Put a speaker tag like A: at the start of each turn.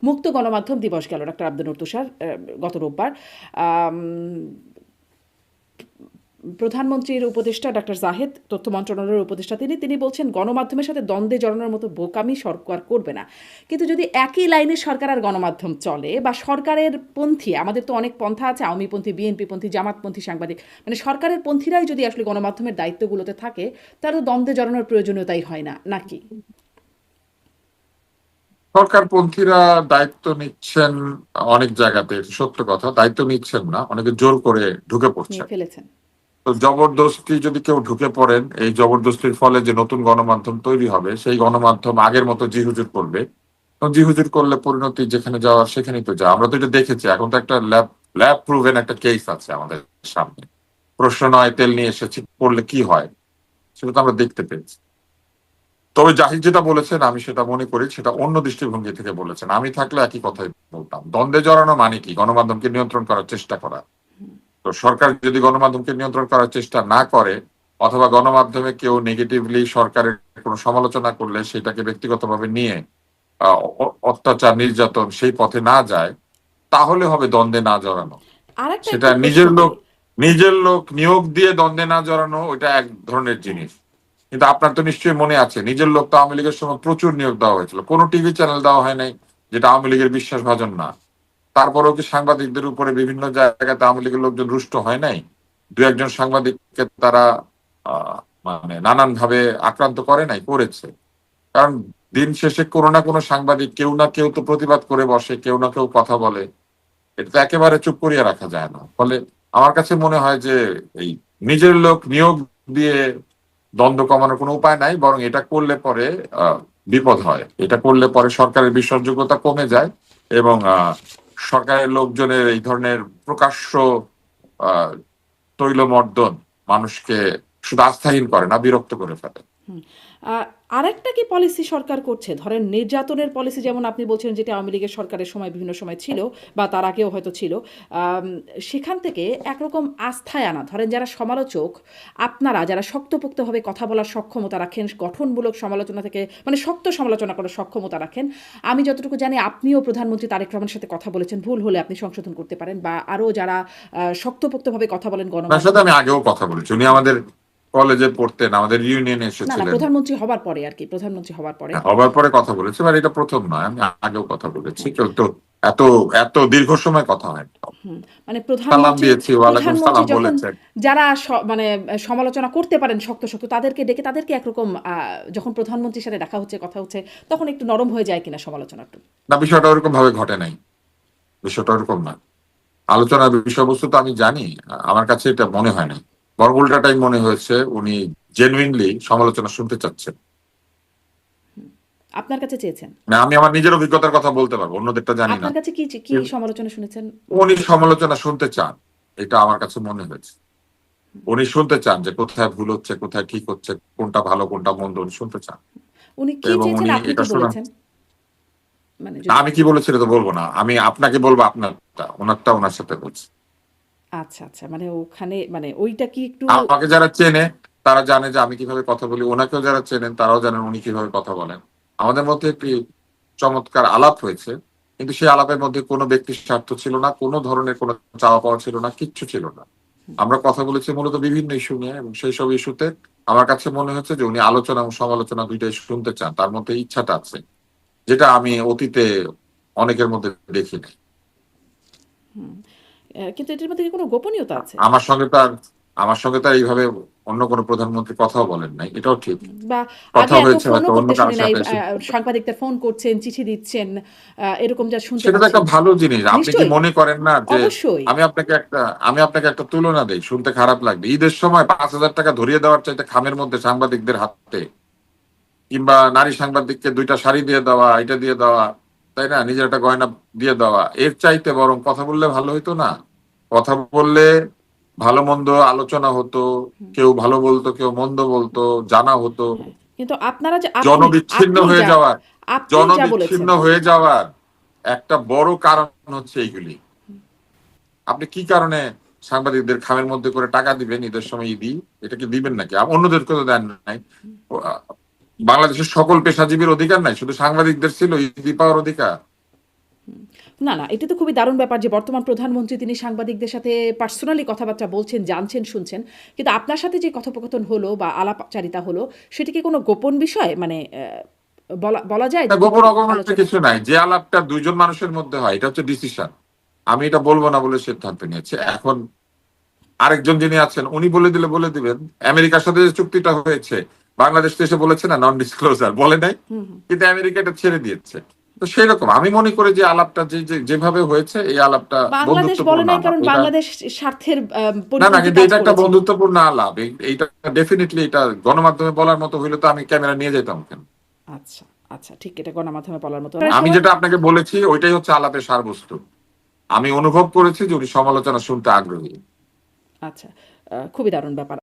A: মুক্ত গণমাধ্যম দিবস গেল ডাক্তার আব্দুল তুষার গত রোববার। আম, প্রধানমন্ত্রীর উপদেষ্টা ডাক্তার জাহেদ, তথ্য মন্ত্রণালয়ের উপদেষ্টা তিনি বলছেন গণমাধ্যমের সাথে দ্বন্দ্বে জড়ানোর মতো বোকামি সরকার করবে না। কিন্তু যদি একই লাইনে সরকার আর গণমাধ্যম চলে বা সরকারের পন্থী, আমাদের তো অনেক পন্থা আছে, আওয়ামীপন্থী, বিএনপিপন্থী, জামাতপন্থী সাংবাদিক, মানে সরকারের পন্থীরাই যদি আসলে গণমাধ্যমের দায়িত্বগুলোতে থাকে, তাহলে তো দ্বন্দ্বে জড়ানোর প্রয়োজনীয়তাই হয় না, নাকি?
B: সরকারপন্থীরা দায়িত্ব নিচ্ছেন অনেক জায়গাতে, সত্য কথা, দায়িত্ব নিচ্ছেন না, অনেকে জোর করে ঢুকে
A: নিয়ে
B: পড়ছেন।
A: ফেলেছেন।
B: তো জবরদস্তি যদি কেউ ঢুকে পড়েন, এই জবরদস্তির ফলে যে নতুন গণমাধ্যম তৈরি হবে, সেই গণমাধ্যম আগের মতো জি হুজুর করবে। তো জি হুজুর করলে পরিণতি যেখানে যাওয়ার সেখানেই তো যা। আমরা তো এটা দেখেছি, এখন তো একটা ল্যাব ল্যাব প্রুভেন একটা কেস আছে আমাদের সামনে। প্রশ্ন নয় তেল নিয়ে এসেছি, করলে কি হয় সেটা তো আমরা দেখতে পেয়েছি। তবে জাহিদ যেটা বলেছেন, আমি সেটা মনে করি সেটা অন্য দৃষ্টিভঙ্গি থেকে বলেছেন। আমি থাকলে একই কথাই বলতাম। দ্বন্দ্বে জড়ানো মানে কি? গণমাধ্যমকে নিয়ন্ত্রণ করার চেষ্টা করা। তো সরকার যদি গণমাধ্যমকে নিয়ন্ত্রণ করার চেষ্টা না করে, অথবা গণমাধ্যমে কেউ নেগেটিভলি সরকারের কোনো সমালোচনা করলে সেটাকে ব্যক্তিগতভাবে নিয়ে অত্যাচার, নির্যাতন সেই পথে না যায়, তাহলে হবে দ্বন্দ্বে না জড়ানো।
A: আর একটা
B: সেটা
A: একটু প্রশ্ন করি।
B: নিজের লোক নিয়োগ দিয়ে দ্বন্দ্বে না জড়ানো, ওইটা এক ধরনের
A: হ্যাঁ।
B: জিনিস। কিন্তু আপনার তো নিশ্চয়ই মনে আছে, নিজের লোক তো আওয়ামী লীগের সময় প্রচুর নিয়োগ দেওয়া হয়েছিল, কোনো টিভি চ্যানেল দেওয়া হয় নাই যেটা আওয়ামী লীগের বিশ্বাসভাজন না। তারপরেও কি সাংবাদিকদের উপরে বিভিন্ন জায়গাতে আওয়ামী লীগের লোকজন রুষ্ট হয় নাই? দু একজন সাংবাদিককে তারা মানে নানান ভাবে আক্রান্ত করে নাই? করেছে। কারণ দিন শেষে কোনো না কোনো সাংবাদিক, কেউ না কেউ তো প্রতিবাদ করে বসে, কেউ না কেউ কথা বলে। এটা তো একেবারে চুপ করিয়ে রাখা যায় না। ফলে আমার কাছে মনে হয় যে এই নিজের লোক নিয়োগ দিয়ে দ্বন্দ্ব কমানোর কোনো উপায় নাই, বরং এটা করলে পরে বিপদ হয়। এটা করলে পরে সরকারের বিশ্বাসযোগ্যতা কমে যায়, এবং সরকারের লোকজনের এই ধরনের প্রকাশ্য আহ তৈলমর্দন মানুষকে শুধু আস্থাহীন করে না, বিরক্ত করে ফেলে।
A: হুম। আরেকটা কি পলিসি সরকার করছে? ধরেন নির্যাতনের পলিসি, যেমন আপনি বলছেন যেটা আওয়ামী লীগের সরকারের সময় বিভিন্ন সময় ছিল, বা তার আগেও হয়তো ছিল। আম, সেখান থেকে একরকম আস্থায় আনা, ধরেন যারা সমালোচক, আপনারা যারা শক্তপোক্তভাবে কথা বলার সক্ষমতা রাখেন, গঠনমূলক সমালোচনা থেকে মানে শক্ত সমালোচনা করার সক্ষমতা রাখেন। আমি যতটুকু জানি আপনিও প্রধানমন্ত্রী তারেক রহমানের সাথে কথা বলেছেন, ভুল হলে আপনি সংশোধন করতে পারেন, বা আরও যারা শক্তপোক্তভাবে কথা বলেন
B: ওনার সাথে
A: গণমাধ্যমে।
B: আমি আগেও কথা বলেছি, উনি আমাদের কলেজে পড়তেন, আমাদের ইউনিয়নে
A: না না,
B: এসেছিলেন।
A: প্রধানমন্ত্রী হবার পরে আর কি, প্রধানমন্ত্রী হবার পরে।
B: হ্যাঁ, হবার পরে কথা বলেছি, আর এটা প্রথম নয়, আমি আগেও কথা বলেছি।
A: হ্যাঁ।
B: কেউ তো এত এত দীর্ঘ সময় কথা হয়।
A: হুম। মানে
B: সালাম
A: প্রধানমন্ত্রী
B: দিয়েছি, ওয়ালাইকুম
A: প্রধানমন্ত্রী
B: সালাম
A: যখন
B: বলেছেন।
A: যারা মানে সমালোচনা করতে পারেন শক্ত শক্ত, তাদেরকে ডেকে তাদেরকে একরকম যখন প্রধানমন্ত্রীর সাথে দেখা হচ্ছে, কথা হচ্ছে, তখন একটু নরম হয়ে যায় কিনা সমালোচনাটা?
B: না, বিষয়টা ওরকম ভাবে ঘটে নাই। বিষয়টা ওরকম না। আলোচনার বিষয়বস্তু তো আমি জানি, আমার কাছে এটা মনে হয় না। বরং উল্টাটাই মনে হয়েছে, উনি জেনুইনলি সমালোচনা শুনতে চাচ্ছেন।
A: আপনার কাছে চেয়েছেন?
B: না, আমি আমার নিজের অভিজ্ঞতার কথা বলতে পারবো, অন্যদেরটা জানি না।
A: আপনার কাছে কি কি সমালোচনা শুনেছেন?
B: উনি সমালোচনা শুনতে চান, এটা আমার কাছে মনে হয়েছে। উনি শুনতে চান যে কোথায় ভুল হচ্ছে, কোথায় ঠিক হচ্ছে, কোনটা ভালো কোনটা মন্দ, উনি শুনতে চান।
A: উনি কি
B: এবং
A: চেয়েছেন,
B: উনি
A: আপনি
B: এটা
A: কি
B: শোনা।
A: বলেছেন? মানে যদি।
B: আমি কি বলেছি এটা তো বলবো না, আমি আপনাকে বলবো আপনারটা, ওনারটা ওনার সাথে বলছি।
A: আচ্ছা আচ্ছা, মানে ওখানে মানে ওইটা কি একটু।
B: আমাকে যারা চেনে তারা জানে যে আমি কিভাবে কথা বলি, ওনাকেও যারা চেনেন তারাও জানেন উনি কিভাবে কথা বলেন। আমাদের মধ্যে একটি চমৎকার আলাপ হয়েছে, কিন্তু সেই আলাপের মধ্যে কোনো ব্যক্তির স্বার্থ ছিল না, কোনো ধরনের কোনো চাওয়া পাওয়া ছিল না, কিচ্ছু ছিল না। আমরা কথা বলেছি মূলত বিভিন্ন ইস্যু নিয়ে, এবং সেই সব ইস্যুতে আমার কাছে মনে হচ্ছে যে উনি আলোচনা এবং সমালোচনা দুইটাই শুনতে চান, তার মধ্যে ইচ্ছাটা আছে, যেটা আমি অতীতে অনেকের মধ্যে দেখিনি।
A: হুম। কিন্তু এটার মধ্যে কি কোনো গোপনীয়তা আছে?
B: আমার সঙ্গে তার আমার সঙ্গে তার এইভাবে অন্য কোনো প্রধানমন্ত্রী কথাও বলেন নাই, এটাও ঠিক।
A: বা
B: কথা
A: আগে এত
B: হয়েছে
A: ফোনও
B: হয়তো অন্য
A: করতে শুনি
B: কারোর
A: নাই,
B: সাথে এসে।
A: সাংবাদিকদের ফোন করছেন, চিঠি দিচ্ছেন, এরকম যা শুনতে
B: সেটা তো
A: পাচ্ছি।
B: একটা ভালো জিনিস। আপনি কি
A: নিশ্চয়ই।
B: মনে করেন না যে
A: অবশ্যই।
B: আমি আপনাকে একটা তুলনা দেই, শুনতে খারাপ লাগবে। ঈদের সময় 5,000 টাকা ধরিয়ে দেওয়ার চাইতে খামের মধ্যে সাংবাদিকদের হাতে, কিংবা নারী সাংবাদিককে 2টা শাড়ি দিয়ে দেওয়া, এটা দিয়ে দেওয়া, তাই না, নিজের একটা গয়না দিয়ে দেওয়া, এর চাইতে বরং কথা বললে ভালো হইতো না? কথা বললে ভালো মন্দ আলোচনা হতো, কেউ ভালো বলতো, কেউ মন্দ বলতো, জানা হতো।
A: হ্যাঁ, কিন্তু আপনারা যে আপনি
B: জনবিচ্ছিন্ন
A: আপনি
B: হয়ে
A: যা
B: যাওয়ার
A: আপনি যা বলেছেন।
B: জনবিচ্ছিন্ন হয়ে যাওয়ার একটা বড় কারণ হচ্ছে এইগুলি। আপনি কি কারণে সাংবাদিকদের খামের মধ্যে করে টাকা দিবেন ঈদের সময়? ঈদই এটা কি দিবেন নাকি? অন্যদেরকে তো দেন নাই। বাংলাদেশের সকল পেশাজীবীর অধিকার নাই, শুধু সাংবাদিকদের ছিল ঈদি পাওয়ার অধিকার?
A: না, না, এটা তো খুবই দারুণ ব্যাপার যে বর্তমান প্রধানমন্ত্রী তিনি সাংবাদিকদের সাথে পার্সোনালি কথাবার্তা বলছেন, জানছেন, শুনছেন। কিন্তু আপনার সাথে যে কথোপকথন হলো বা আলাপচারিতা হলো, সেটা কি কোনো গোপন বিষয়? মানে বলা বলা যায়
B: না,
A: যে
B: গোপন
A: গোপন
B: অগোপন
A: আলোচনা?
B: কিছু নাই, যে আলাপটা দুইজন মানুষের মধ্যে হয় এটা হচ্ছে ডিসিশন। আমি এটা বলবো না বলে সিদ্ধান্ত নিয়েছে। এখন আরেকজন যিনি আছেন উনি বলে দিলে বলে দিবেন। আমেরিকার সাথে যে চুক্তিটা হয়েছে, বাংলাদেশ তো এসে বলেছে না নন ডিসক্লোজার, বলে নাই,
A: হুম, হুম।
B: কিন্তু আমেরিকা এটা ছেড়ে দিয়েছে। তো সেই রকম আমি মনে করি যে আলাপটা যেভাবে হয়েছে এই আলাপটা
A: বাংলাদেশ বলে
B: বন্ধুত্বপূর্ণ
A: নাই
B: আলাপ
A: কারণ
B: এটা।
A: বাংলাদেশ স্বার্থের
B: না না,
A: পরিপন্থী
B: কিন্তু
A: কাজ
B: এটা একটা
A: করেছিল।
B: বন্ধুত্বপূর্ণ আলাপ। এইটা ডেফিনেটলি এটা গণমাধ্যমে বলার মতো হইলে তো আমি ক্যামেরা নিয়ে যেতাম কেন।
A: আচ্ছা, আচ্ছা, ঠিক, এটা গণমাধ্যমে বলার মতো
B: আমি
A: সময়।
B: যেটা আপনাকে বলেছি ওইটাই হচ্ছে আলাপের সারবস্তু। আমি অনুভব করেছি যে উনি সমালোচনা শুনতে আগ্রহী।
A: আচ্ছা, খুবই দারুণ ব্যাপার।